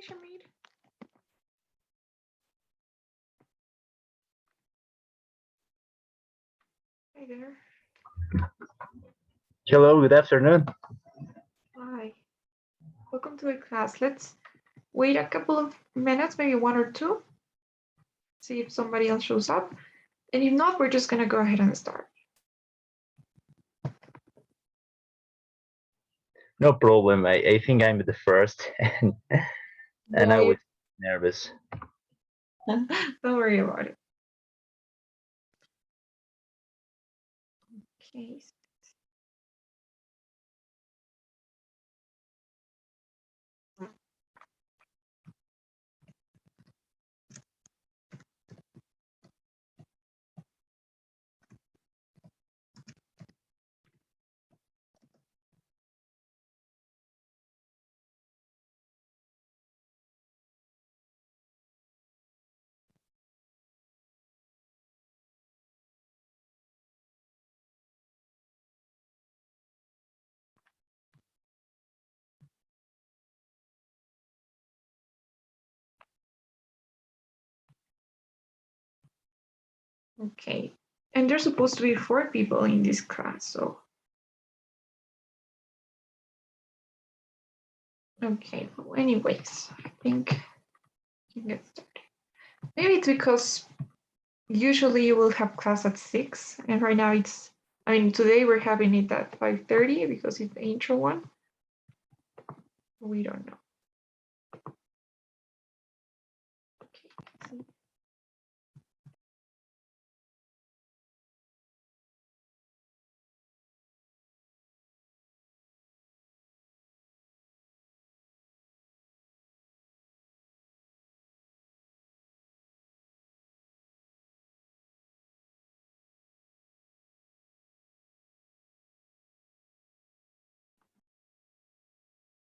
Hi, Shamir. Hi there. Hello, good afternoon. Hi. Welcome to the class. Let's wait a couple of minutes, maybe one or two, see if somebody else shows up. And if not, we're just going to go ahead and start. No problem. I think I'm the first, and I was nervous. Don't worry about it. Okay. Okay. And there's supposed to be 4 people in this class, so. Okay, well, anyways, I think you can get started. Maybe it's because usually you will have class at 6, and right now it's, I mean, today we're having it at 5:30 because it's the intro one. We don't know. Okay.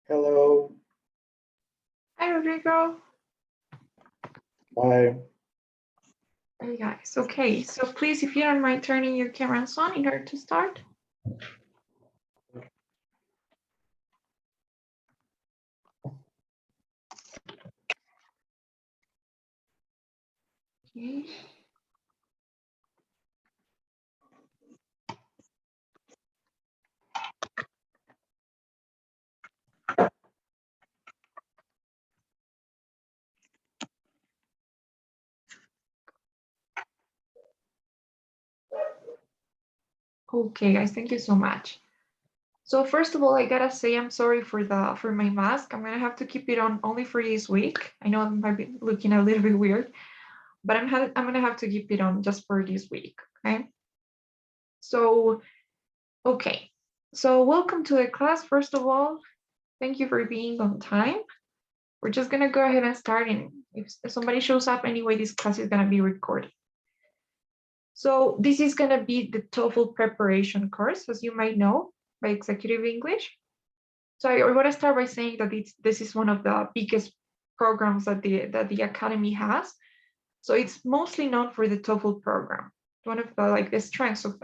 Hello. Hi, Rodrigo. Hi. Hey, guys. Okay, so please, if you don't mind turning your cameras on in order to start. Okay. Okay, guys, thank you so much. So first of all, I gotta say I'm sorry for my mask. I'm gonna have to keep it on only for this week. I know it might be looking a little bit weird, but I'm gonna have to keep it on just for this week. Okay. So okay. So welcome to the class. First of all, thank you for being on time. We're just gonna go ahead and start, and if somebody shows up anyway, this class is gonna be recorded. So this is gonna be the TOEFL preparation course, as you might know, by Executive English. So I want to start by saying that this is one of the biggest programs that the Academy has. So it's mostly known for the TOEFL program, one of the strengths of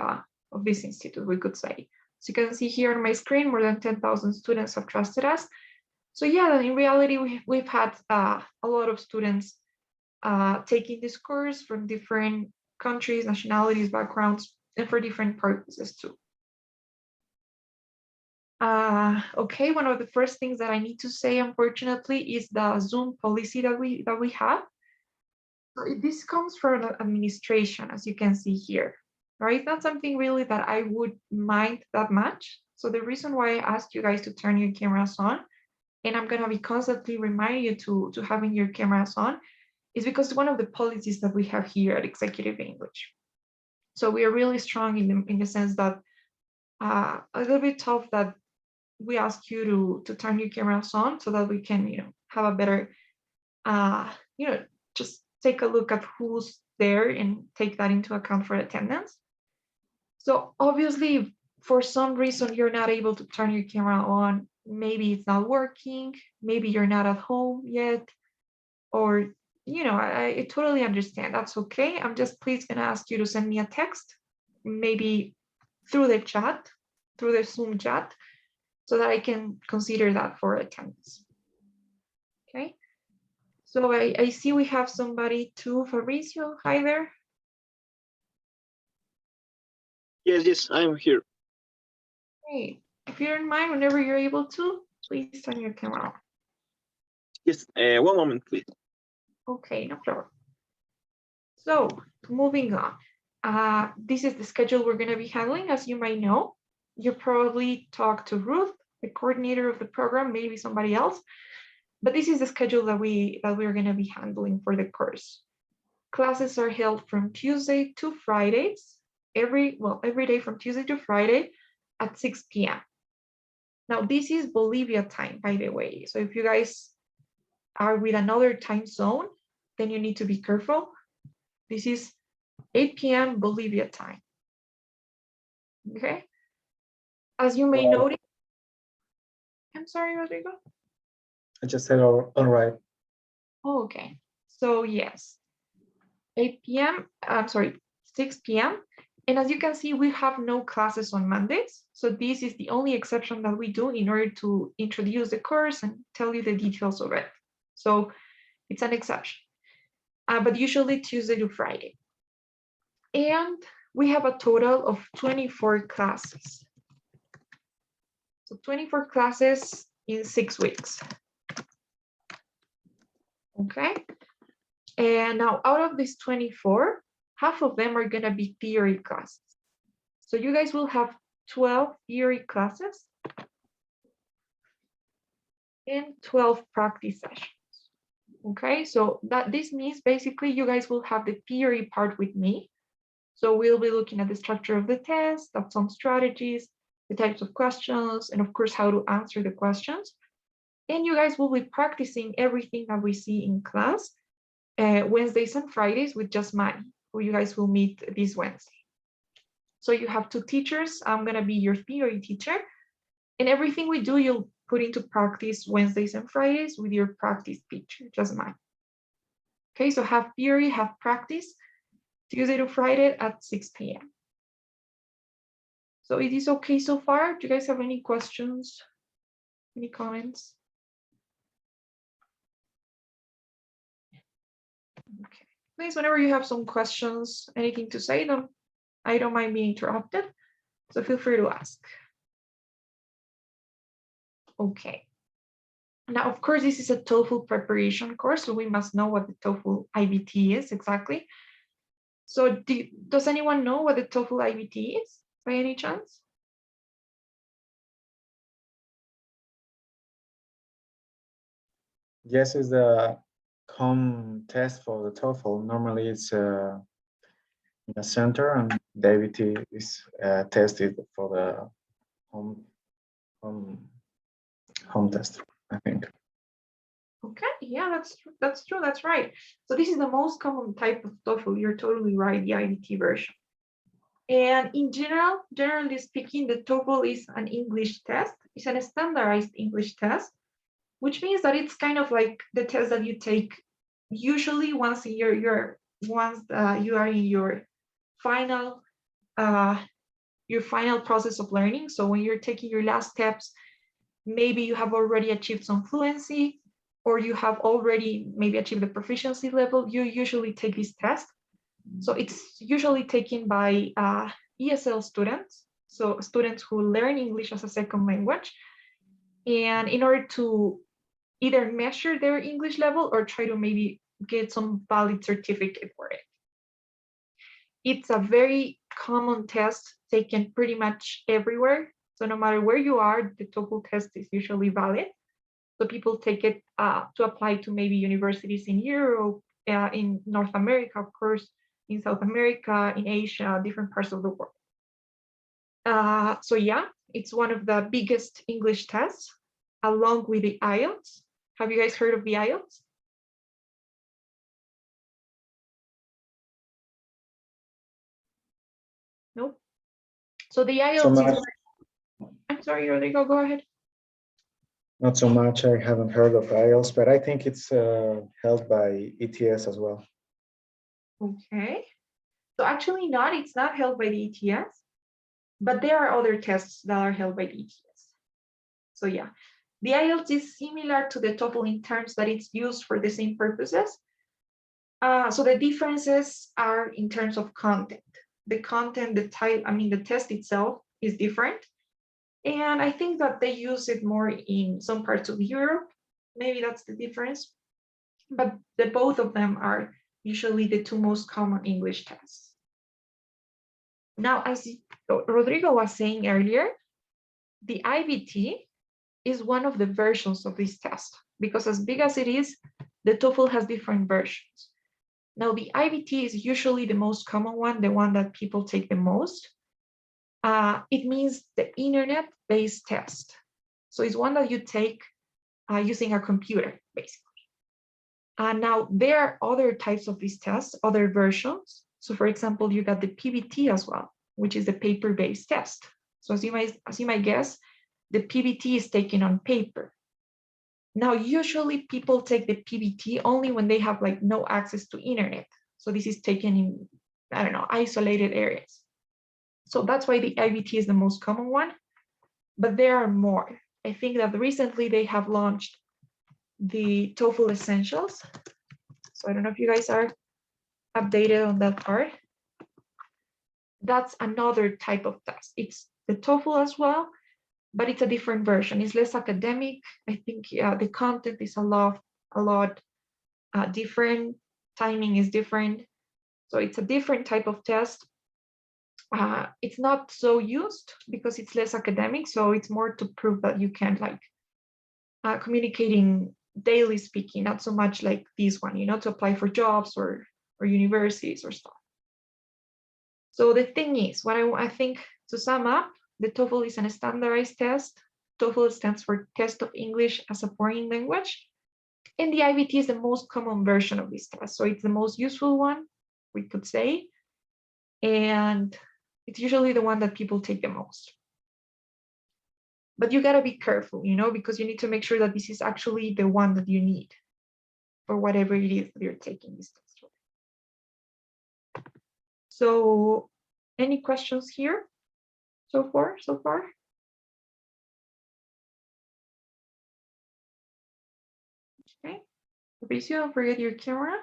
this institute, we could say. So you can see here on my screen, more than 10,000 students have trusted us. So yeah, in reality, we've had a lot of students taking this course from different countries, nationalities, backgrounds, and for different purposes too. Okay, one of the first things that I need to say, unfortunately, is the Zoom policy that we have. So this comes from the administration, as you can see here. Right? It's not something really that I would mind that much. So the reason why I asked you guys to turn your cameras on, and I'm gonna be constantly reminding you to having your cameras on, is because one of the policies that we have here at Executive English. So we are really strong in the sense that a little bit tough that we ask you to turn your cameras on so that we can, have a better, just take a look at who's there and take that into account for attendance. So obviously, if for some reason you're not able to turn your camera on, maybe it's not working, maybe you're not at home yet, or I totally understand. That's okay. I'm just please gonna ask you to send me a text, maybe through the chat, through the Zoom chat, so that I can consider that for attendance. Okay. So I see we have somebody too, Fabricio. Hi there. Yes, I'm here. Hey, if you don't mind, whenever you're able to, please turn your camera on. Yes, one moment, please. Okay, no problem. So moving on. This is the schedule we're going to be handling. As you might know, you probably talked to Ruth, the coordinator of the program, maybe somebody else. But this is the schedule that we're going to be handling for the course. Classes are held from Tuesday to Fridays, every day from Tuesday to Friday at 6 p.m. Now, this is Bolivia time, by the way. So if you guys are with another time zone, then you need to be careful. This is 8 p.m. Bolivia time. Okay. As you may notice, I'm sorry, Rodrigo. I just said all right. Oh, okay. So yes, 8 p.m. I'm sorry, 6 p.m. And as you can see, we have no classes on Mondays. So this is the only exception that we do in order to introduce the course and tell you the details of it. So it's an exception, but usually Tuesday to Friday. And we have a total of 24 classes. So 24 classes in 6 weeks. Okay. And now out of these 24, half of them are going to be theory classes. So you guys will have 12 theory classes and 12 practice sessions. Okay, so this means basically you guys will have the theory part with me. So we'll be looking at the structure of the test, at some strategies, the types of questions, and of course, how to answer the questions. And you guys will be practicing everything that we see in class Wednesdays and Fridays with just Manny, who you guys will meet this Wednesday. So you have 2 teachers. I'm going to be your theory teacher. And everything we do, you'll put into practice Wednesdays and Fridays with your practice teacher, just Manny. Okay, so have theory, have practice, Tuesday to Friday at 6 p.m. So it is okay so far? Do you guys have any questions? Any comments? Okay. Please, whenever you have some questions, anything to say, I don't mind being interrupted. So feel free to ask. Okay. Now, of course, this is a TOEFL preparation course, so we must know what the TOEFL IBT is exactly. So does anyone know what the TOEFL IBT is by any chance? Yes, it's the home test for the TOEFL. Normally it's in a center, and the IBT is tested for the home test, I think. Okay, yeah, that's true, that's right. So this is the most common type of TOEFL. You're totally right, the IBT version. And in generally speaking, the TOEFL is an English test. It's a standardized English test, which means that it's kind of like the test that you take usually once a year. You are in your final process of learning. So when you're taking your last steps, maybe you have already achieved some fluency, or you have already maybe achieved the proficiency level. You usually take this test. So it's usually taken by ESL students, so students who learn English as a second language, and in order to either measure their English level or try to maybe get some valid certificate for it. It's a very common test taken pretty much everywhere. So no matter where you are, the TOEFL test is usually valid. So people take it to apply to maybe universities in Europe, in North America, of course, in South America, in Asia, different parts of the world. So yeah, it's one of the biggest English tests, along with the IELTS. Have you guys heard of the IELTS? Nope. So the IELTS is, I'm sorry, Rodrigo, go ahead. Not so much. I haven't heard of IELTS, but I think it's held by ETS as well. Okay. So actually it's not held by the ETS, but there are other tests that are held by the ETS. So yeah, The IELTS is similar to the TOEFL in terms that it's used for the same purposes. So the differences are in terms of content. The content, the type, the test itself is different. And I think that they use it more in some parts of Europe. Maybe that's the difference. But both of them are usually the two most common English tests. Now, as Rodrigo was saying earlier, the IBT is one of the versions of this test, because as big as it is, the TOEFL has different versions. Now, the IBT is usually the most common one, the one that people take the most. It means the internet-based test. So it's one that you take using a computer, basically. Now, there are other types of these tests, other versions. So for example, you got the PBT as well, which is the paper-based test. So as you might guess, the PBT is taken on paper. Now, usually people take the PBT only when they have like no access to internet. So this is taken in, I don't know, isolated areas. So that's why the IBT is the most common one, but there are more. I think that recently they have launched the TOEFL Essentials. So I don't know if you guys are updated on that part. That's another type of test. It's the TOEFL as well, but it's a different version. It's less academic. I think the content is a lot different. Timing is different. So it's a different type of test. It's not so used because it's less academic. So it's more to prove that you can like communicating daily speaking, not so much like this one, to apply for jobs or universities or stuff. So the thing is, what I think, to sum up, the TOEFL is a standardized test. TOEFL stands for Test of English as a Foreign Language. And the IBT is the most common version of this test. So it's the most useful one, we could say. And it's usually the one that people take the most. But you gotta be careful, because you need to make sure that this is actually the one that you need for whatever it is that you're taking this test for. So any questions here so far? Okay, Fabricio, don't forget your camera.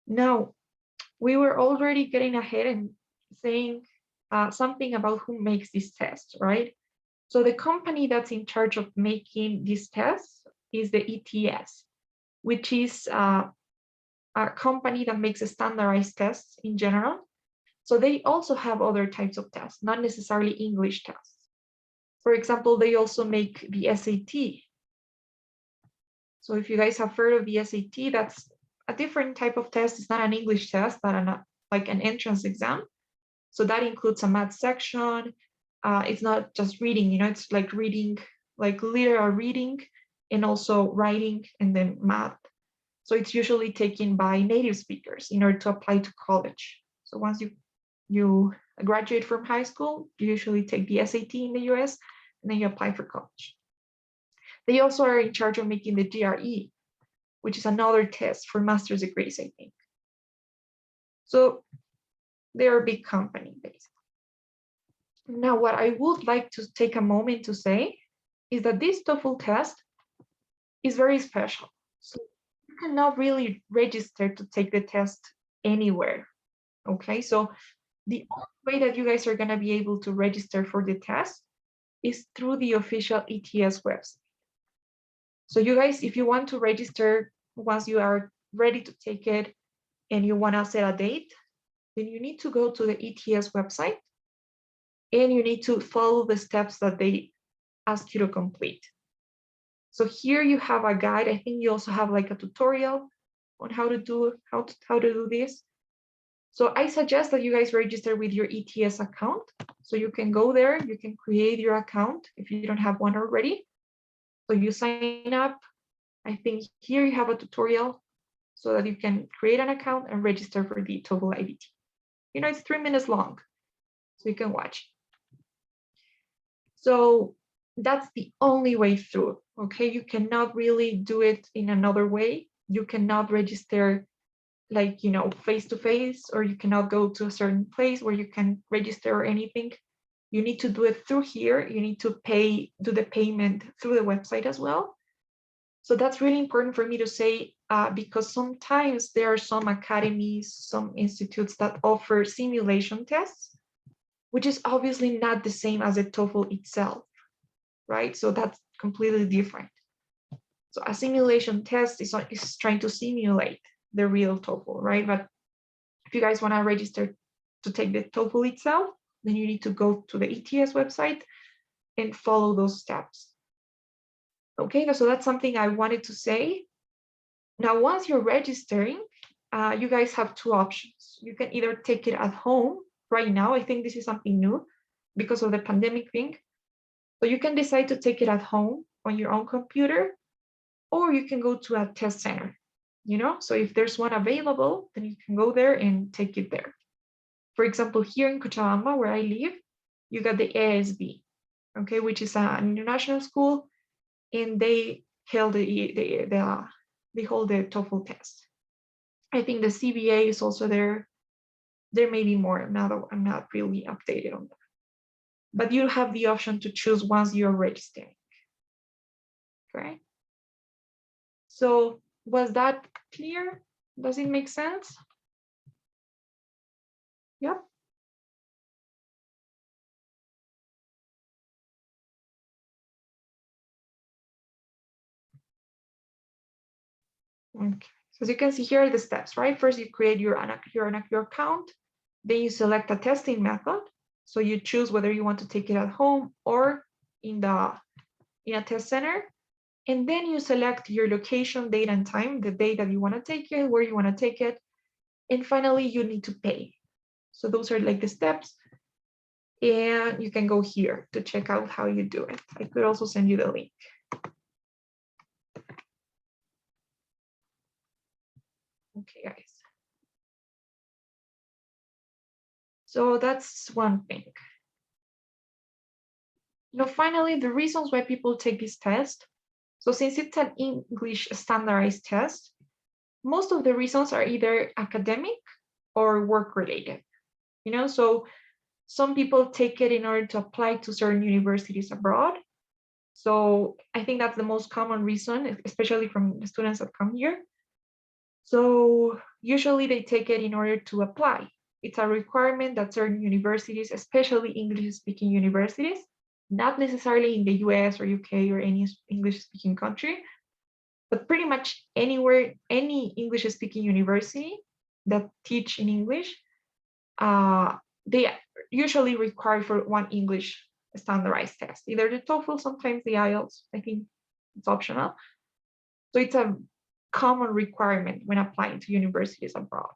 Now, we were already getting ahead and saying something about who makes this test, right? So the company that's in charge of making these tests is the ETS, which is a company that makes standardized tests in general. So they also have other types of tests, not necessarily English tests. For example, they also make the SAT. So if you guys have heard of the SAT, that's a different type of test. It's not an English test, but like an entrance exam. So that includes a math section. It's not just reading, it's like reading, like literal reading, and also writing, and then math. So it's usually taken by native speakers in order to apply to college. So once you graduate from high school, you usually take the SAT in the US, and then you apply for college. They also are in charge of making the GRE, which is another test for master's degrees, I think. So they're a big company, basically. Now, what I would like to take a moment to say is that this TOEFL test is very special. So you cannot really register to take the test anywhere, okay? So the only way that you guys are gonna be able to register for the test is through the official ETS website. So you guys, if you want to register once you are ready to take it and you wanna set a date, then you need to go to the ETS website and you need to follow the steps that they ask you to complete. So here you have a guide. I think you also have like a tutorial on how to do this. So I suggest that you guys register with your ETS account. So you can go there, you can create your account if you don't have one already. So you sign up. I think here you have a tutorial so that you can create an account and register for the TOEFL IBT. It's 3 minutes long, so you can watch. So that's the only way through, okay? You cannot really do it in another way. You cannot register like, face-to-face, or you cannot go to a certain place where you can register or anything. You need to do it through here. You need to do the payment through the website as well. So that's really important for me to say, because sometimes there are some academies, some institutes that offer simulation tests, which is obviously not the same as the TOEFL itself, right? So that's completely different. So a simulation test is trying to simulate the real TOEFL, right? But if you guys want to register to take the TOEFL itself, then you need to go to the ETS website and follow those steps. Okay, so that's something I wanted to say. Now, once you're registering, you guys have two options. You can either take it at home right now. I think this is something new because of the pandemic thing. So you can decide to take it at home on your own computer, or you can go to a test center, So if there's one available, then you can go there and take it there. For example, here in Cochabamba, where I live, you got the ASB, okay, which is an international school, and they hold the TOEFL test. I think the CBA is also there. There may be more. I'm not really updated on that. But you have the option to choose once you're registering. Okay. So was that clear? Does it make sense? Yep. Okay. So as you can see, here are the steps, right? First, you create your account. Then you select a testing method. So you choose whether you want to take it at home or in a test center. And then you select your location, date, and time, the day that you want to take it, where you want to take it. And finally, you need to pay. So those are like the steps. And you can go here to check out how you do it. I could also send you the link. Okay, guys. So that's one thing. Finally, the reasons why people take this test. So since it's an English standardized test, most of the reasons are either academic or work related. So some people take it in order to apply to certain universities abroad. So I think that's the most common reason, especially from the students that come here. So usually they take it in order to apply. It's a requirement that certain universities, especially English-speaking universities, not necessarily in the US or UK or any English-speaking country, but pretty much anywhere, any English-speaking university that teach in English, they usually require for one English standardized test, either the TOEFL, sometimes the IELTS. I think it's optional. So it's a common requirement when applying to universities abroad.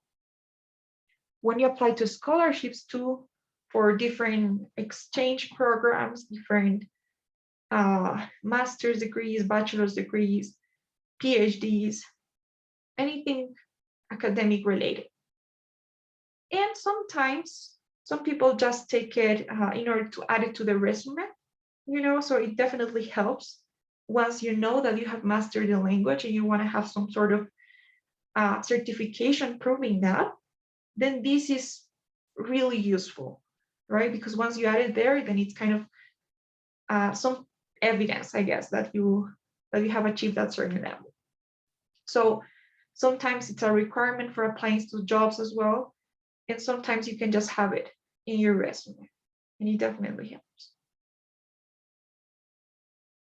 When you apply to scholarships too, for different exchange programs, different master's degrees, bachelor's degrees, PhDs, anything academic related. And sometimes some people just take it in order to add it to the resume, so it definitely helps once you know that you have mastered the language and you want to have some sort of certification proving that, then this is really useful, right? Because once you add it there, then it's kind of some evidence, I guess, that you have achieved that certain level. So sometimes it's a requirement for applying to jobs as well. And sometimes you can just have it in your resume, and it definitely helps.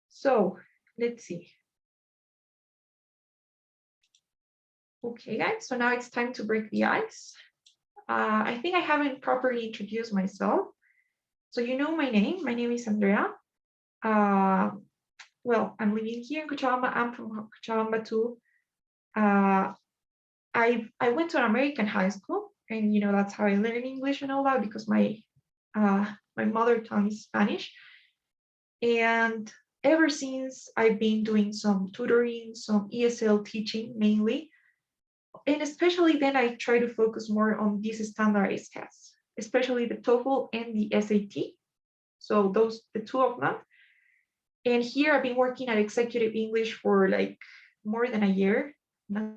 So let's see. Okay, guys, so now it's time to break the ice. I think I haven't properly introduced myself. So you know my name. My name is Andrea. Well, I'm living here in Cochabamba. I'm from Cochabamba too. I went to an American high school, and that's how I learned English and all that, because my mother tongue is Spanish. And ever since, I've been doing some tutoring, some ESL teaching mainly. And especially then I try to focus more on these standardized tests, especially the TOEFL and the SAT. So the two of them. And here I've been working at Executive English for like more than a year, not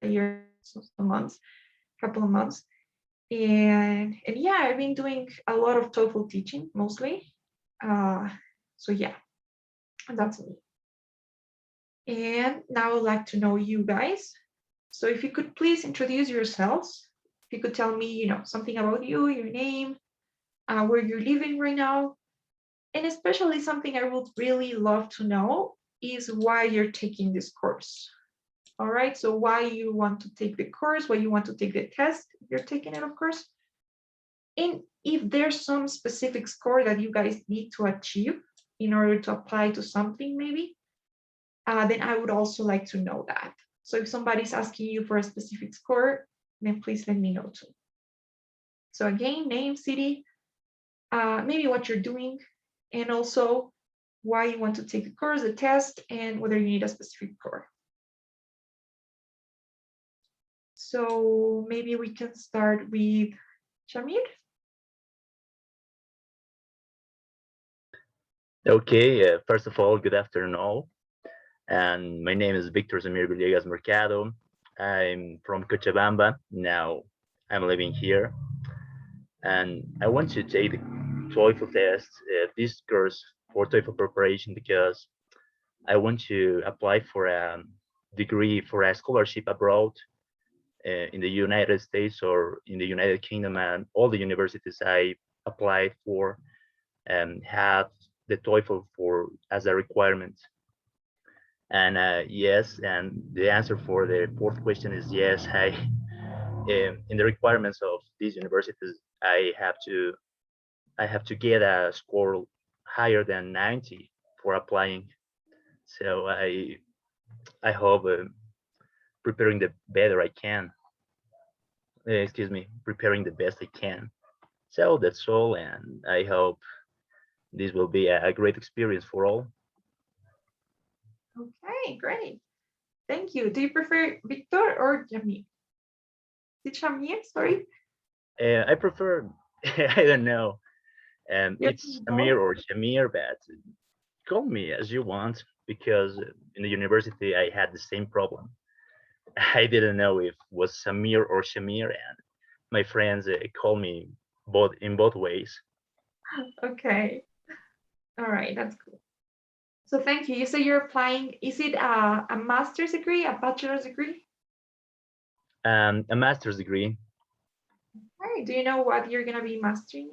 a year, some months, couple of months. And yeah, I've been doing a lot of TOEFL teaching mostly. So yeah, that's me. And now I would like to know you guys. So if you could please introduce yourselves, if you could tell me, something about you, your name, where you're living right now, and especially something I would really love to know is why you're taking this course. All right, so why you want to take the course, why you want to take the test, you're taking it, of course. And if there's some specific score that you guys need to achieve in order to apply to something, maybe, then I would also like to know that. So if somebody's asking you for a specific score, then please let me know too. So again, name, city, maybe what you're doing, and also why you want to take the course, the test, and whether you need a specific score. So maybe we can start with Shamir. Okay, first of all, good afternoon all. And my name is Victor Zamir Villegas Mercado. I'm from Cochabamba. Now I'm living here. And I want to take the TOEFL test, this course for TOEFL preparation, because I want to apply for a degree, for a scholarship abroad in the United States or in the United Kingdom. And all the universities I applied for have the TOEFL as a requirement. And yes, and the answer for the fourth question is yes. In the requirements of these universities, I have to get a score higher than 90 for applying. So I hope preparing the better I can. Excuse me, preparing the best I can. So that's all, and I hope this will be a great experience for all. Okay, great. Thank you. Do you prefer Victor or Jamil? Is it Shamir? Sorry. I prefer, I don't know, You're it's both? Amir or Shamir, but call me as you want, because in the university I had the same problem. I didn't know if it was Samir or Shamir, and my friends call me both in both ways. Okay. All right, that's cool. So thank you. You say you're applying, is it a master's degree, a bachelor's degree? A master's degree. All right. Do you know what you're going to be mastering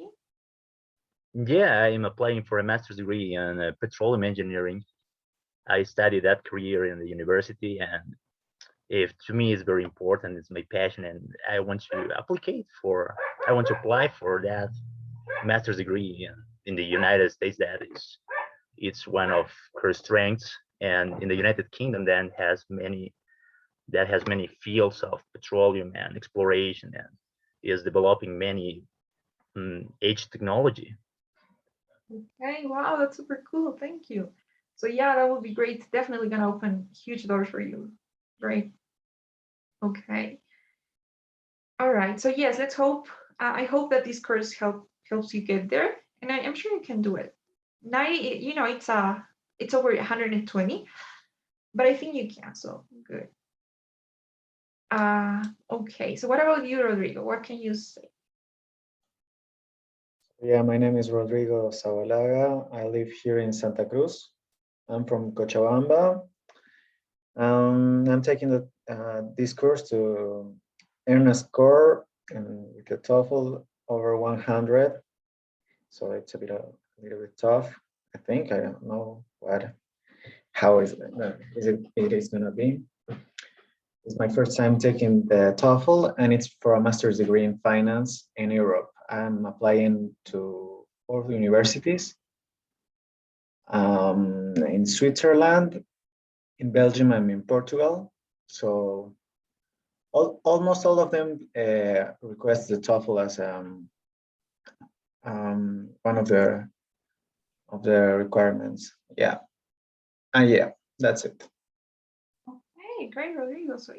in? Yeah, I'm applying for a master's degree in petroleum engineering. I studied that career in the university, and if to me it's very important, it's my passion, and I want to apply for that master's degree in the United States. It's one of her strengths, and in the United Kingdom that has many fields of petroleum and exploration, and is developing many age technology. Okay, wow, that's super cool. Thank you. So yeah, that would be great. It's definitely gonna open huge doors for you. Great. Okay. All right. So yes, let's hope. I hope that this course helps you get there, and I'm sure you can do it. 90, it's over 120, but I think you can. So good. Okay. So what about you, Rodrigo? What can you say? Yeah, my name is Rodrigo Zabalaga. I live here in Santa Cruz. I'm from Cochabamba. I'm taking this course to earn a score with the TOEFL over 100. So it's a little bit tough. I think I don't know how it is gonna be. It's my first time taking the TOEFL, and it's for a master's degree in finance in Europe. I'm applying to 4 universities in Switzerland, in Belgium, and in Portugal. So almost all of them request the TOEFL as one of the requirements. Yeah, and yeah, that's it. Okay, great, Rodrigo. So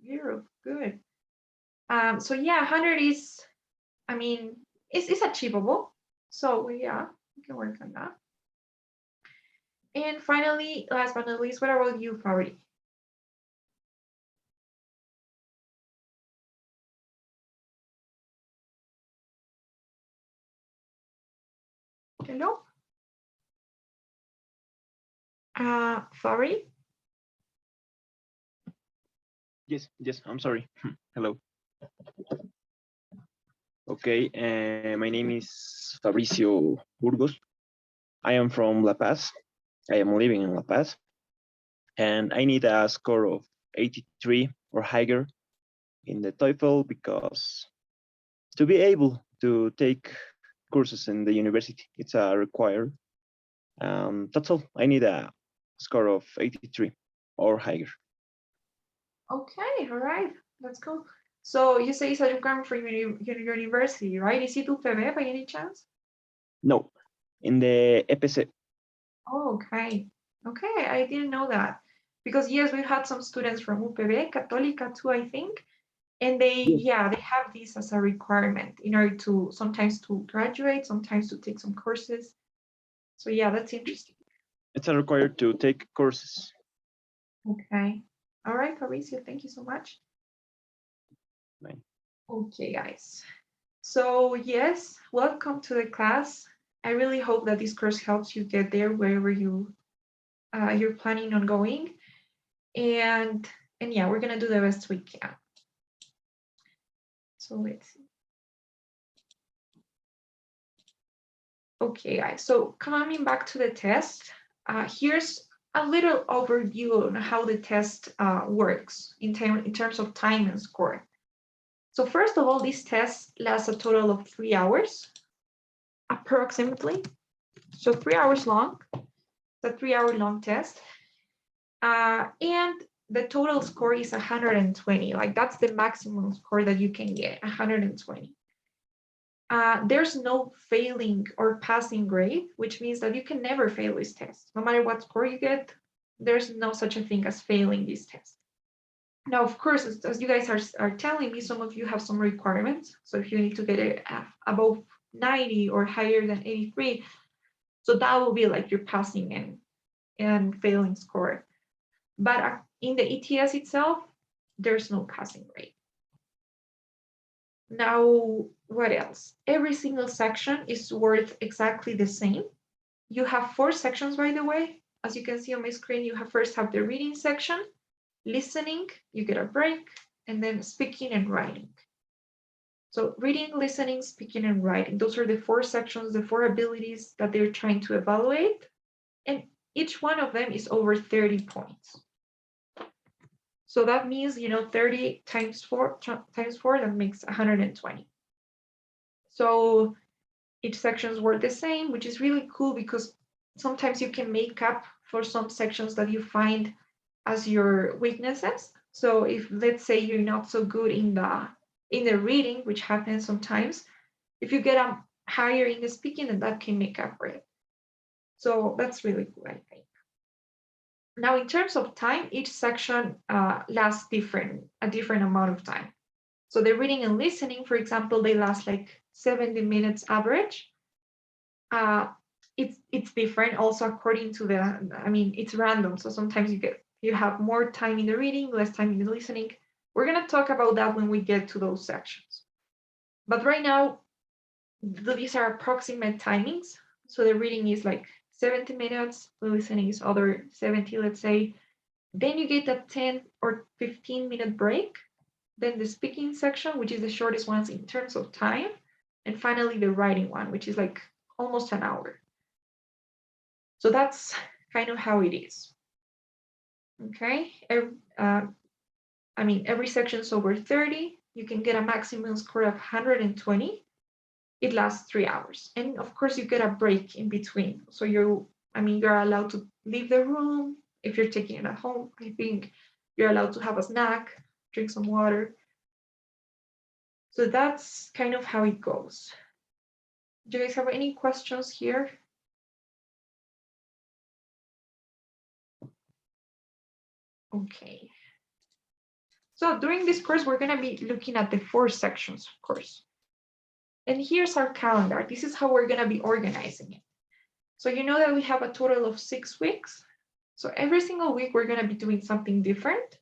Europe, good. So yeah, 100 is, I mean, it's achievable. So yeah, we can work on that. And finally, last but not least, what about you, Fabri? Hello? Fari? Yes, I'm sorry. Hello. Okay, my name is Fabricio Burgos. I am from La Paz. I am living in La Paz. And I need a score of 83 or higher in the TOEFL because to be able to take courses in the university, it's a required. That's all. I need a score of 83 or higher. Okay, all right, let's go. So you say it's a requirement for your university, right? Is it UPB by any chance? No, in the EPC. Oh, okay. Okay, I didn't know that. Because yes, we've had some students from UPB, Católica too, I think. And they have this as a requirement in order to sometimes to graduate, sometimes to take some courses. So yeah, that's interesting. It's a required to take courses. Okay. All right, Fabricio, thank you so much. Bye. Okay, guys. So yes, welcome to the class. I really hope that this course helps you get there wherever you're planning on going. And yeah, we're gonna do the best we can. So let's see. Okay, guys, so coming back to the test, here's a little overview on how the test works in terms of time and score. So first of all, this test lasts a total of 3 hours, approximately. So 3 hours long. It's a 3-hour long test. And the total score is 120. Like that's the maximum score that you can get, 120. There's no failing or passing grade, which means that you can never fail this test. No matter what score you get, there's no such a thing as failing this test. Now, of course, as you guys are telling me, some of you have some requirements. So if you need to get it above 90 or higher than 83, so that will be like your passing and failing score. But in the ETS itself, there's no passing grade. Now, what else? Every single section is worth exactly the same. You have 4 sections, by the way. As you can see on my screen, you first have the reading section, listening, you get a break, and then speaking and writing. So reading, listening, speaking, and writing. Those are the 4 sections, the 4 abilities that they're trying to evaluate. And each one of them is over 30 points. So that means, 30 times 4, that makes 120. So each sections were the same, which is really cool because sometimes you can make up for some sections that you find as your weaknesses. So if, let's say, you're not so good in the reading, which happens sometimes, if you get higher in the speaking, then that can make up for it. So that's really cool, I think. Now, in terms of time, each section lasts a different amount of time. So the reading and listening, for example, they last like 70 minutes average. It's different also according to it's random. So sometimes you have more time in the reading, less time in the listening. We're gonna talk about that when we get to those sections. But right now, these are approximate timings. So the reading is like 70 minutes, the listening is other 70, let's say. Then you get a 10 or 15-minute break. Then the speaking section, which is the shortest ones in terms of time. And finally, the writing one, which is like almost an hour. So that's kind of how it is. Okay. Every section is over 30. You can get a maximum score of 120. It lasts 3 hours. And of course, you get a break in between. So you're allowed to leave the room. If you're taking it at home, I think you're allowed to have a snack, drink some water. So that's kind of how it goes. Do you guys have any questions here? Okay. So during this course, we're going to be looking at the 4 sections, of course. And here's our calendar. This is how we're going to be organizing it. So you know that we have a total of 6 weeks. So every single week, we're going to be doing something different.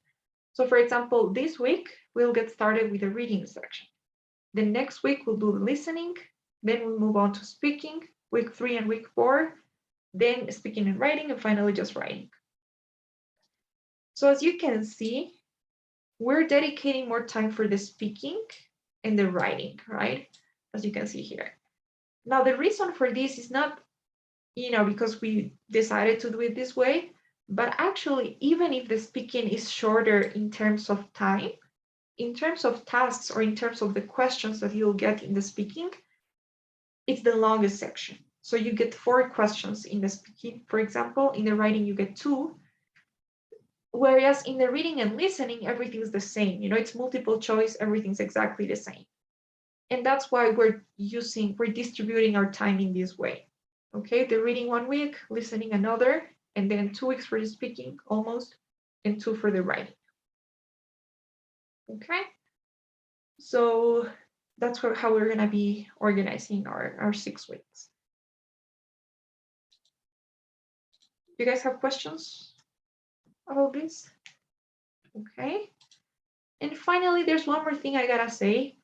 So for example, this week, we'll get started with the reading section. The next week, we'll do the listening. Then we'll move on to speaking, week 3 and week 4, then speaking and writing, and finally just writing. So as you can see, we're dedicating more time for the speaking and the writing, right? As you can see here. Now, the reason for this is not, because we decided to do it this way, but actually, even if the speaking is shorter in terms of time, in terms of tasks or in terms of the questions that you'll get in the speaking, it's the longest section. So you get 4 questions in the speaking, for example. In the writing, you get 2. Whereas in the reading and listening, everything's the same. It's multiple choice, everything's exactly the same. And that's why we're distributing our time in this way. Okay, the reading 1 week, listening another, and then 2 weeks for the speaking almost, and 2 for the writing. Okay, so that's how we're gonna be organizing our 6 weeks. You guys have questions about this? Okay. And finally, there's one more thing I gotta say,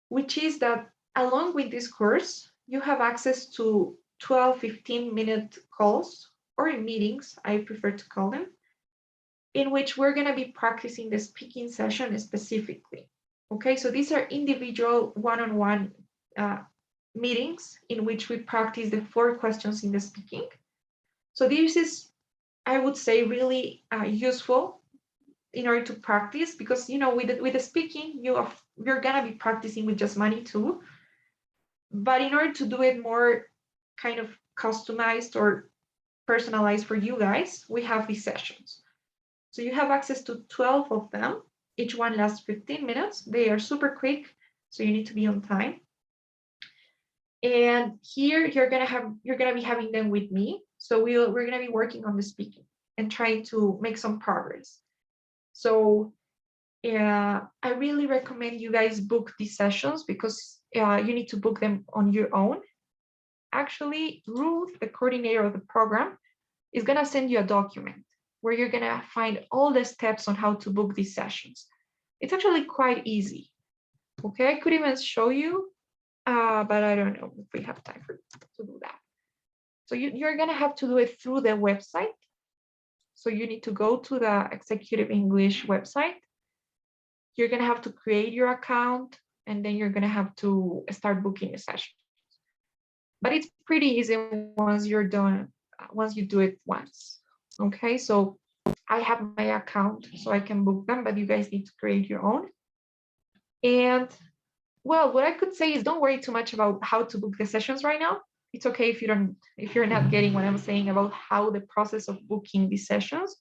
which is that along with this course, you have access to 12, 15-minute calls or meetings, I prefer to call them, in which we're gonna be practicing the speaking session specifically. Okay, so these are individual one-on-one meetings in which we practice the 4 questions in the speaking. So this is, I would say, really useful in order to practice, because with the speaking, you're gonna be practicing with just money too. But in order to do it more kind of customized or personalized for you guys, we have these sessions. So you have access to 12 of them. Each one lasts 15 minutes. They are super quick, so you need to be on time. And here you're gonna be having them with me. So we're gonna be working on the speaking and trying to make some progress. So I really recommend you guys book these sessions, because you need to book them on your own. Actually, Ruth, the coordinator of the program, is gonna send you a document where you're gonna find all the steps on how to book these sessions. It's actually quite easy. Okay, I could even show you, but I don't know if we have time to do that. So you're gonna have to do it through the website. So you need to go to the Executive English website. You're gonna have to create your account, and then you're gonna have to start booking a session. But it's pretty easy once you're done, once you do it once. Okay, so I have my account so I can book them, but you guys need to create your own. And well, what I could say is don't worry too much about how to book the sessions right now. It's okay if you're not getting what I'm saying about how the process of booking these sessions,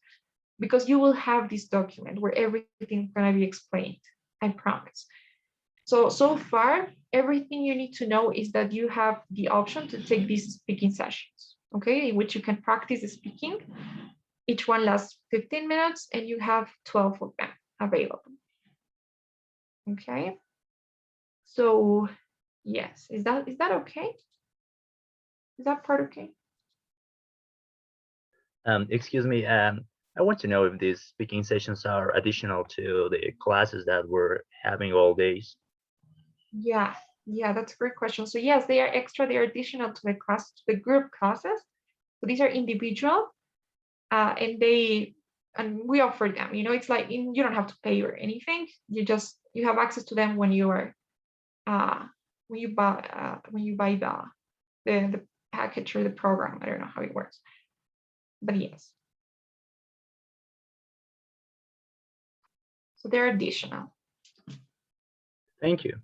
because you will have this document where everything's gonna be explained, I promise. So far, everything you need to know is that you have the option to take these speaking sessions, okay, in which you can practice the speaking. Each one lasts 15 minutes, and you have 12 of them available. Okay. So yes, is that okay? Is that part okay? Excuse me, I want to know if these speaking sessions are additional to the classes that we're having all days. Yeah, that's a great question. So yes, they are extra, they are additional to the group classes. So these are individual, and we offer them, it's like you don't have to pay or anything. You have access to them when you are when you buy the package or the program. I don't know how it works, but yes. So they're additional. Thank you.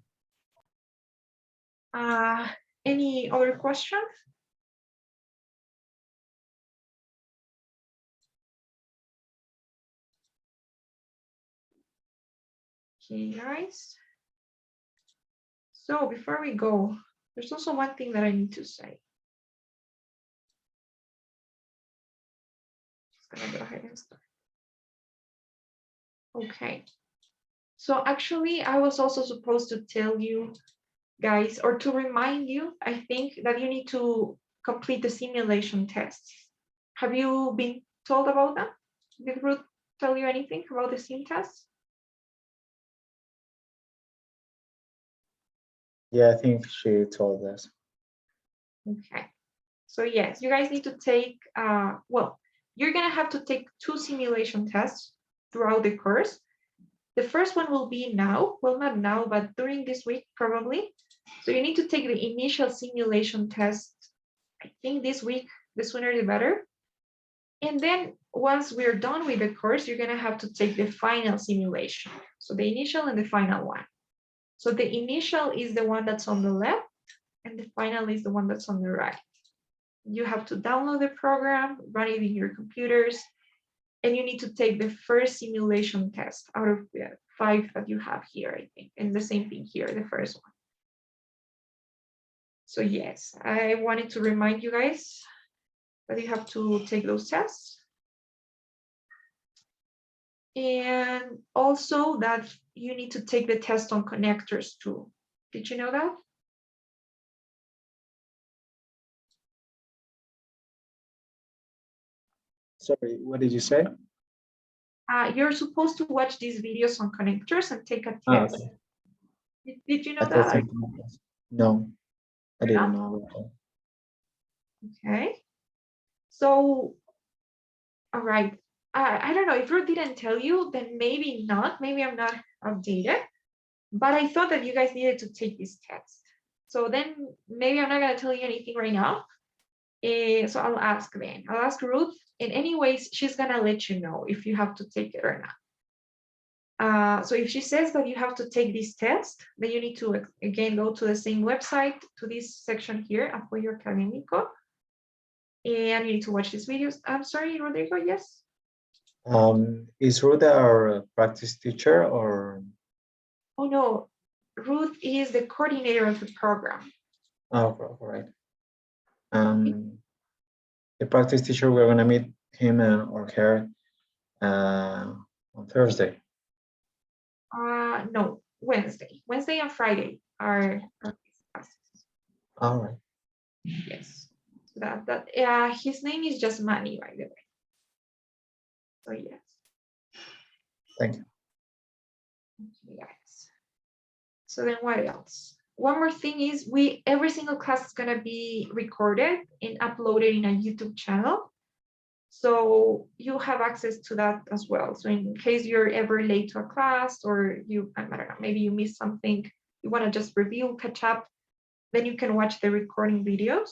Any other questions? Okay, guys. So before we go, there's also one thing that I need to say. Just gonna go ahead and start. Okay. So actually, I was also supposed to tell you guys, or to remind you, I think, that you need to complete the simulation tests. Have you been told about that? Did Ruth tell you anything about the sim tests? Yeah, I think she told us. Okay. So yes, you guys need to take, well, you're gonna have to take 2 simulation tests throughout the course. The first one will be now, well, not now, but during this week, probably. So you need to take the initial simulation test, I think this week, the sooner the better. And then once we're done with the course, you're gonna have to take the final simulation. So the initial and the final one. So the initial is the one that's on the left, and the final is the one that's on the right. You have to download the program, run it in your computers, and you need to take the first simulation test out of the 5 that you have here, I think, and the same thing here, the first one. So yes, I wanted to remind you guys that you have to take those tests. And also that you need to take the test on connectors too. Did you know that? Sorry, what did you say? You're supposed to watch these videos on connectors and take a test. Okay. Did you know I thought that? something else. No, I didn't know. Okay. So, all right. I don't know if Ruth didn't tell you, then maybe not. Maybe I'm not updated. But I thought that you guys needed to take this test. So then maybe I'm not going to tell you anything right now. So I'll ask then. I'll ask Ruth. And anyways, she's going to let you know if you have to take it or not. So if she says that you have to take this test, then you need to, again, go to the same website, to this section here, Apoyo Académico. And you need to watch these videos. I'm sorry, Rodrigo, yes? Is Ruda our practice teacher or? Oh no, Ruth is the coordinator of the program. Oh, right. The practice teacher, we're gonna meet him or her on Thursday. No, Wednesday. Wednesday and Friday are classes. All right. Yes. His name is just Manny, by the way. So yes. Thank you. Okay, guys. So then what else? One more thing is every single class is gonna be recorded and uploaded in a YouTube channel. So you have access to that as well. So in case you're ever late to a class or I don't know, maybe you missed something, you wanna just review, catch up, then you can watch the recording videos.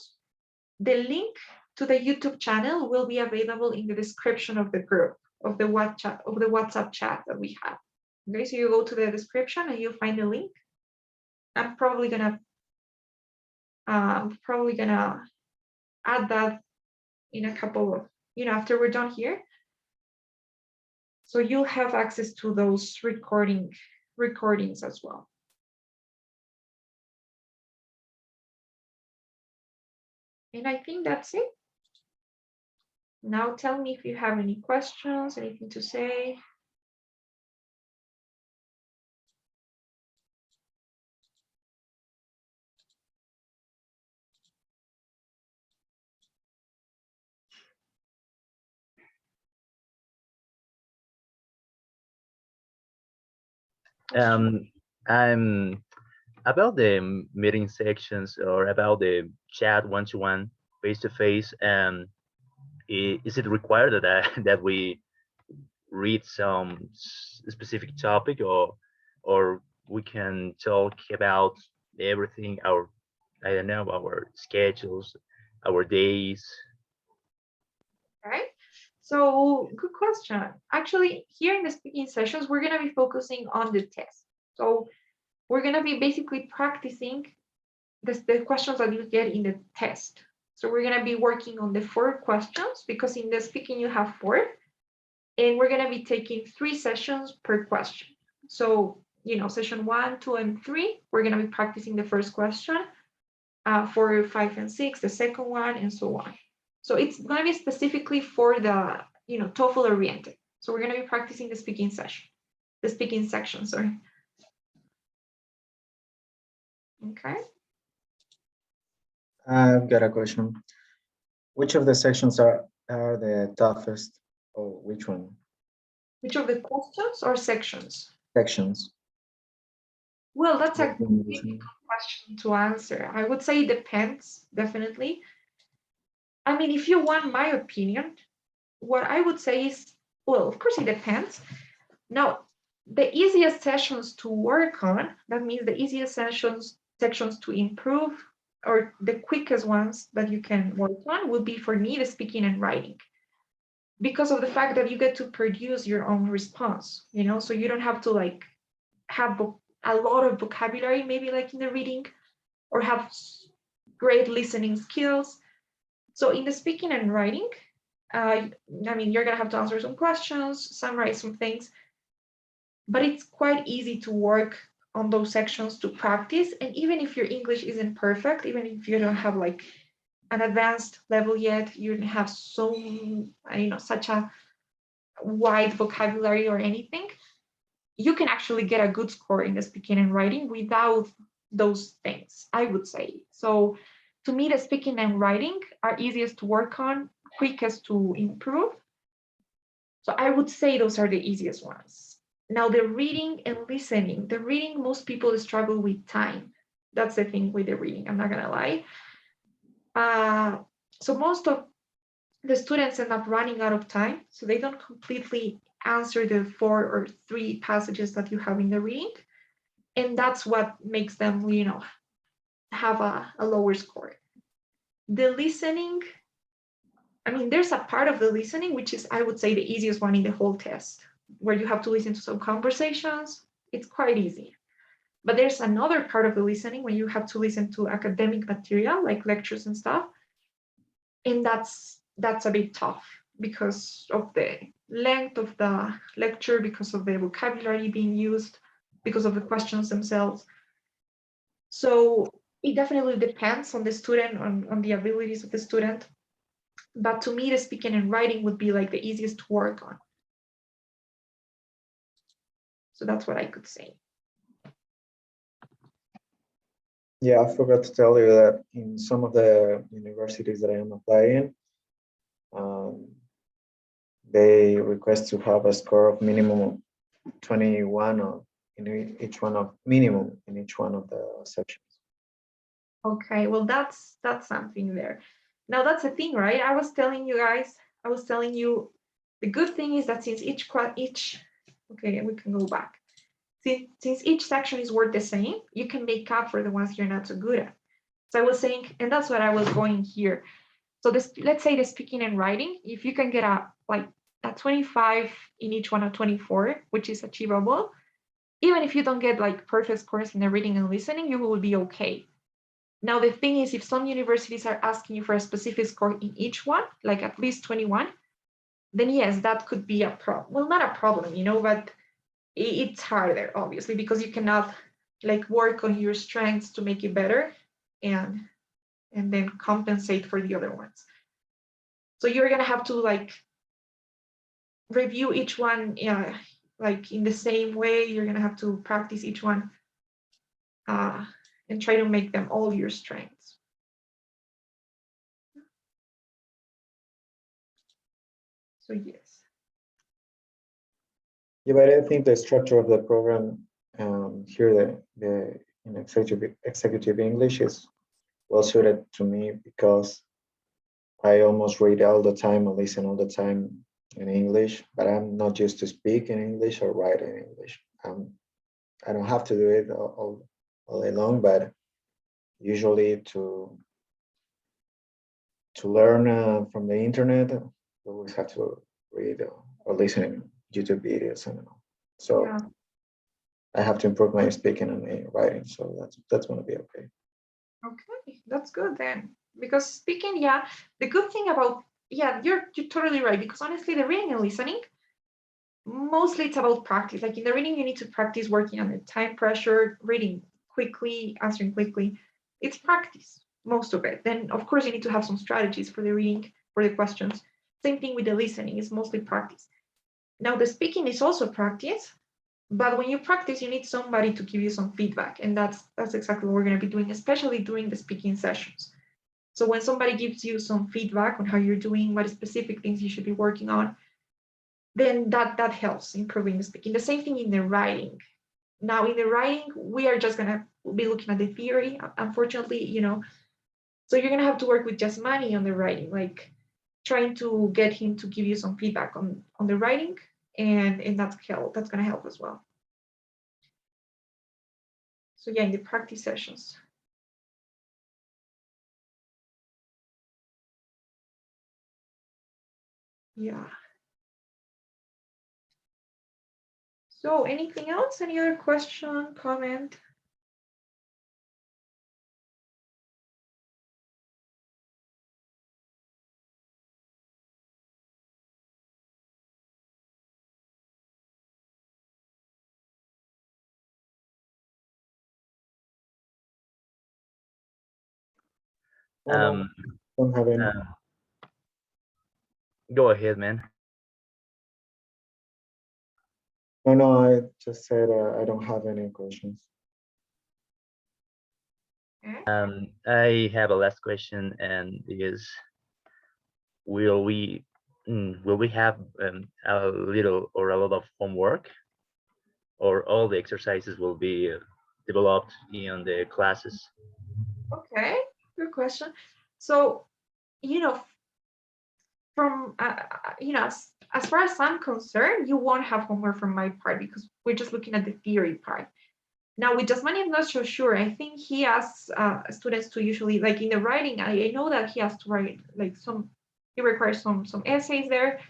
The link to the YouTube channel will be available in the description of the group, of the WhatsApp chat that we have. Okay, so you go to the description and you'll find the link. I'm probably gonna add that in a couple of, after we're done here. So you'll have access to those recordings as well. And I think that's it. Now tell me if you have any questions, anything to say. I'm about the meeting sections or about the chat one-to-one, face-to-face. Is it required that we read some specific topic, or we can talk about everything, I don't know, our schedules, our days? Right? So good question. Actually, here in the speaking sessions, we're going to be focusing on the test. So we're going to be basically practicing the questions that you get in the test. So we're going to be working on the 4 questions because in the speaking you have 4. And we're going to be taking 3 sessions per question. So, session 1, 2, and 3, we're going to be practicing the first question. 4, 5, and 6, the second one, and so on. So it's going to be specifically for the, TOEFL oriented. So we're going to be practicing the speaking section, sorry. Okay. I've got a question. Which of the sections are the toughest, or which one? Which of the questions or sections? Sections. Well, that's a difficult question to answer. I would say it depends, definitely. I mean, if you want my opinion, what I would say is, well, of course it depends. Now, the easiest sessions to work on, that means the easiest sections to improve, or the quickest ones that you can work on, would be for me the speaking and writing, because of the fact that you get to produce your own response, so you don't have to like have a lot of vocabulary, maybe like in the reading, or have great listening skills. So in the speaking and writing, I mean, you're gonna have to answer some questions, summarize some things, but it's quite easy to work on those sections to practice. And even if your English isn't perfect, even if you don't have like an advanced level yet, you don't have such a wide vocabulary or anything, you can actually get a good score in the speaking and writing without those things, I would say. So to me, the speaking and writing are easiest to work on, quickest to improve. So I would say those are the easiest ones. Now the reading and listening, most people struggle with time. That's the thing with the reading, I'm not gonna lie. So most of the students end up running out of time, so they don't completely answer the 4 or 3 passages that you have in the reading. And that's what makes them, have a lower score. The listening, I mean, there's a part of the listening, which is, I would say, the easiest one in the whole test, where you have to listen to some conversations. It's quite easy. But there's another part of the listening when you have to listen to academic material, like lectures and stuff. And that's a bit tough because of the length of the lecture, because of the vocabulary being used, because of the questions themselves. So it definitely depends on the student, on the abilities of the student. But to me, the speaking and writing would be like the easiest to work on. So that's what I could say. Yeah, I forgot to tell you that in some of the universities that I am applying, they request to have a score of minimum 21 in each one of the sections. Okay, well, that's something there. Now that's the thing, right? I was telling you, the good thing is that since okay, we can go back. Since each section is worth the same, you can make up for the ones you're not so good at. So I was saying, and that's what I was going here. So let's say the speaking and writing, if you can get a 25 in each one of 24, which is achievable, even if you don't get like perfect scores in the reading and listening, you will be okay. Now, the thing is, if some universities are asking you for a specific score in each one, like at least 21, then yes, that could be a problem. Well, not a problem, but it's harder, obviously, because you cannot like work on your strengths to make it better and then compensate for the other ones. So you're gonna have to like review each one, like in the same way. You're gonna have to practice each one and try to make them all your strengths. So yes. Yeah, but I think the structure of the program here, in executive English is well suited to me because I almost read all the time and listen all the time in English, but I'm not used to speak in English or write in English. I don't have to do it all day long, but usually to learn from the internet, you always have to read or listen to YouTube videos, and so Yeah. I have to improve my speaking and my writing. So that's going to be okay. Okay, that's good then. Because speaking, yeah, the good thing about, yeah, you're totally right. Because honestly, the reading and listening, mostly it's about practice. Like in the reading, you need to practice working on the time pressure, reading quickly, answering quickly. It's practice, most of it. Then, of course, you need to have some strategies for the reading, for the questions. Same thing with the listening, it's mostly practice. Now, the speaking is also practice, but when you practice, you need somebody to give you some feedback. And that's exactly what we're going to be doing, especially during the speaking sessions. So when somebody gives you some feedback on how you're doing, what specific things you should be working on, then that helps improving the speaking. The same thing in the writing. Now in the writing, we are just going to be looking at the theory. Unfortunately, So you're gonna have to work with Jasmani on the writing, like trying to get him to give you some feedback on the writing, and that's gonna help as well. So yeah, in the practice sessions. Yeah. So anything else? Any other question, comment? Oh, no, don't have any. Go ahead, man. No, I just said I don't have any questions. I have a last question, and is, will we have a little or a lot of homework, or all the exercises will be developed in the classes? Okay, good question. So, from as far as I'm concerned, you won't have homework from my part because we're just looking at the theory part. Now with Jasmani, I'm not so sure. I think he asks students to usually, like in the writing, I know that he has to write like he requires some essays there.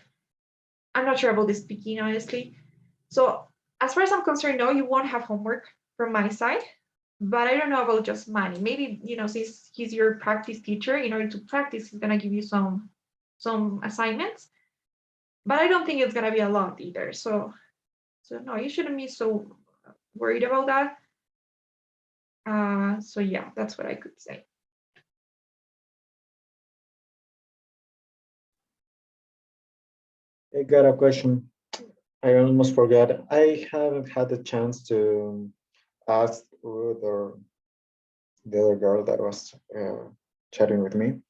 I'm not sure about the speaking, honestly. So as far as I'm concerned, no, you won't have homework from my side. But I don't know about Jasmani. Maybe, since he's your practice teacher, in order to practice, he's gonna give you some assignments. But I don't think it's gonna be a lot either. So no, you shouldn't be so worried about that. So yeah, that's what I could say. I got a question. I almost forgot. I haven't had the chance to ask Ruth or the other girl that was chatting with me.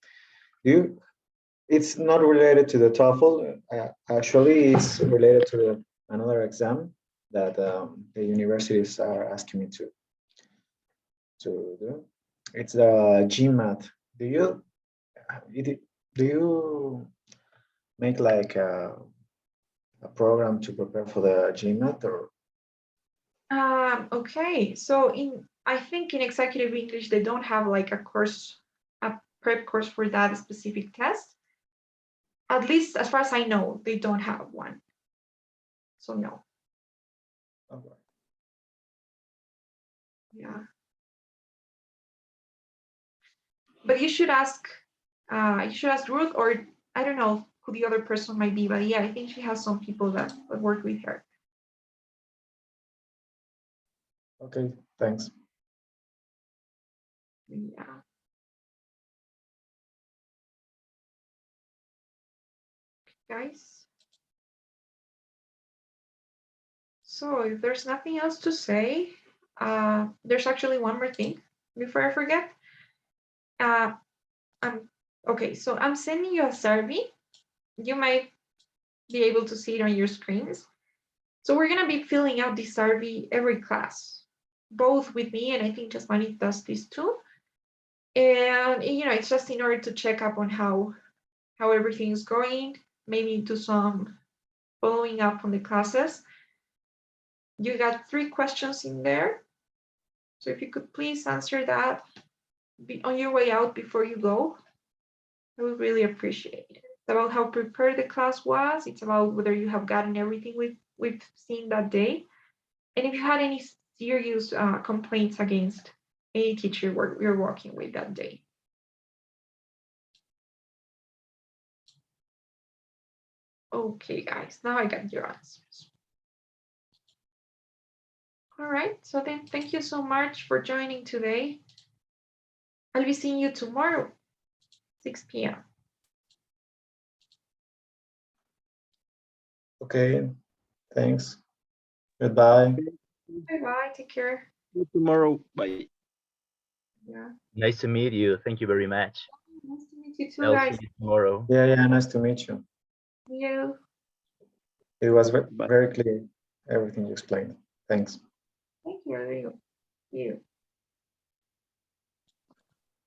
It's not related to the TOEFL. Actually, it's related to another exam that the universities are asking me to do. It's the GMAT. Do you make like a program to prepare for the GMAT or? Okay, so I think in executive English they don't have like a prep course for that specific test. At least as far as I know, they don't have one. So no. Okay. Yeah. But you should ask Ruth, or I don't know who the other person might be, but yeah, I think she has some people that work with her. Okay, thanks. Yeah. Guys. So if there's nothing else to say, there's actually one more thing before I forget. Okay, so I'm sending you a survey. You might be able to see it on your screens. So we're gonna be filling out this survey every class, both with me, and I think Jasmani does this too. And it's just in order to check up on how everything is going, maybe do some following up on the classes. You got 3 questions in there. So if you could please answer that on your way out before you go, I would really appreciate it. It's about how prepared the class was. It's about whether you have gotten everything we've seen that day. And if you had any serious complaints against any teacher you're working with that day. Okay, guys, now I got your answers. All right, so then thank you so much for joining today. I'll be seeing you tomorrow, 6 p.m. Okay, thanks. Goodbye. Bye-bye, take care. See you tomorrow. Bye. Yeah. Nice to meet you. Thank you very much. Nice to meet you too, I'll guys. see you tomorrow. Yeah, nice to meet you. You. It was Bye. very clear, everything you explained. Thanks. Thank you. You.